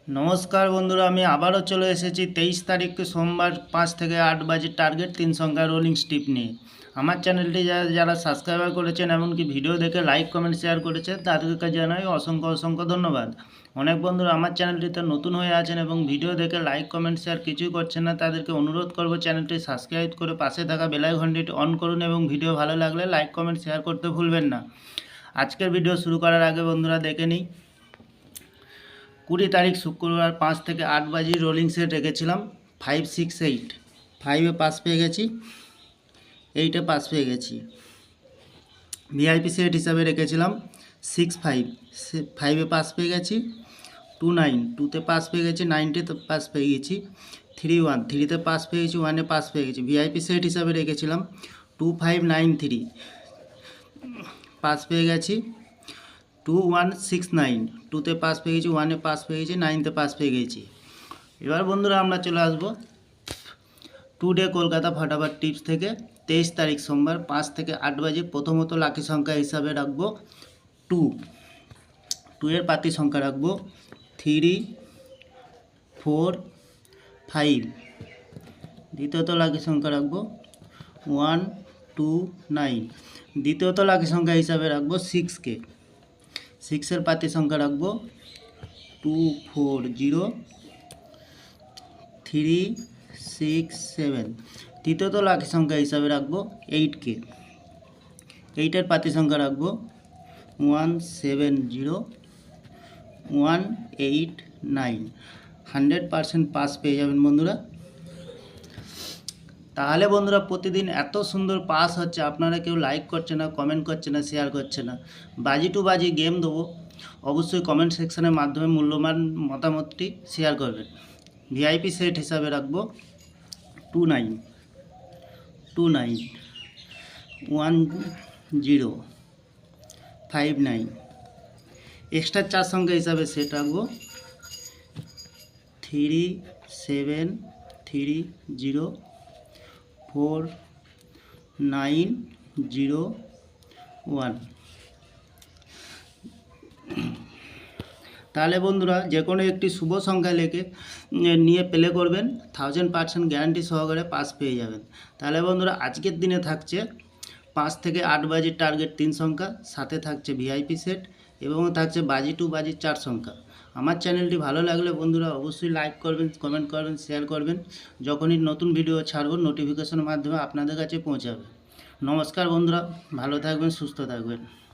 नमस्कार बंधुरा हमें आबारो चले एसेছি 23 तारीख के सोमवार 5 থেকে 8 বাজে टार्गेट 3 संख्या रोलिंग स्टिप নিয়ে। আমার চ্যানেলটি যারা সাবস্ক্রাইবার করেছেন এমনকি ভিডিও দেখে লাইক কমেন্ট শেয়ার করেছেন তাদেরকে জানাই অসংখ্য অসংখ্য ধন্যবাদ। অনেক বন্ধুরা আমার চ্যানেলটিতে নতুন হয়ে আছেন এবং ভিডিও দেখে লাইক কমেন্ট শেয়ার কিছুই করছেন না, তাদেরকে অনুরোধ করব চ্যানেলটি সাবস্ক্রাইব করে পাশে থাকা বেল আইকনটি অন করুন এবং ভিডিও ভালো লাগলে লাইক কমেন্ট শেয়ার করতে ভুলবেন না। আজকের ভিডিও শুরু করার আগে বন্ধুরা দেখে নিই 20 तारीख शुक्रवार 5 থেকে 8 বাজে রোলিং সেট রেখেছিলাম 5 6 8 5 এ পাস পেয়ে গেছি, 8 এ পাস পেয়ে গেছি। ভিআইপি সেট হিসাবে রেখেছিলাম 6 5 5 এ পাস পেয়ে গেছি, 2 9 2 তে পাস পেয়ে গেছি, 9 তে পাস পেয়ে গেছি, 3 1 3 তে পাস পেয়ে গেছি, 1 এ পাস পেয়ে গেছি। ভিআইপি সেট হিসাবে রেখেছিলাম 2 5 9 3 পাস পেয়ে গেছি, 2 1 6 9 2 তে পাস পেয়ে গেছি, 1 এ পাস পেয়ে গেছি, 9 তে পাস পেয়ে গেছি। এবার বন্ধুরা আমরা চলে আসবো টুডে কলকাতা ফটাফট টিপস থেকে 23 তারিখ সোমবার 5 থেকে 8 বাজে। প্রথমত লাকি সংখ্যা হিসাবে রাখবো 2 2 এর পাতি সংখ্যা রাখবো 3 4 5। দ্বিতীয়ত লাকি সংখ্যা রাখবো 1 2 9। দ্বিতীয়ত লাকি সংখ্যা হিসাবে রাখবো 6 কে। 6 এর পাতি সংখ্যা রাখবো 2 4 0 3 6 7। তৃতীয়ত লাকি সংখ্যা হিসাবে রাখবো 8 কে। 8 এর পাতি সংখ্যা রাখবো 1 7 0 1 8 9। 100% পাস পেয়ে যাবেন বন্ধুরা। তাহলে বন্ধুরা প্রতিদিন এত সুন্দর পাস হচ্ছে, আপনারা কেউ লাইক করছে না, কমেন্ট করছে না, শেয়ার করছে না। বাজি টু বাজি গেম দেবো, অবশ্যই কমেন্ট সেকশনের মাধ্যমে মূল্যবান মতামতটি শেয়ার করবেন। ভিআইপি সেট হিসাবে রাখবো 2 9 2 9 1 0 5 9। এক্সট্রা 4 সংখ্যা হিসাবে সেট রাখবো 3 7 3 0 4 9 0 1। তাহলে বন্ধুরা যে কোনো একটি শুভ সংখ্যা লেখে নিয়ে প্লে করবেন, 1000% গ্যারান্টি সহকারে পাস পেয়ে যাবেন। তাহলে বন্ধুরা আজকের দিনে থাকছে 5 থেকে 8 বাজে টার্গেট 3 সংখ্যা, সাথে থাকছে ভিআইপি সেট এবং থাকছে বাজি টু বাজি 4 সংখ্যা। আমার চ্যানেলটি ভালো লাগলে বন্ধুরা অবশ্যই লাইক করবেন, কমেন্ট করবেন, শেয়ার করবেন। যখনই নতুন ভিডিও ছাড়বো নোটিফিকেশনের মাধ্যমে আপনাদের কাছে পৌঁছাবে। নমস্কার বন্ধুরা, ভালো থাকবেন, সুস্থ থাকবেন।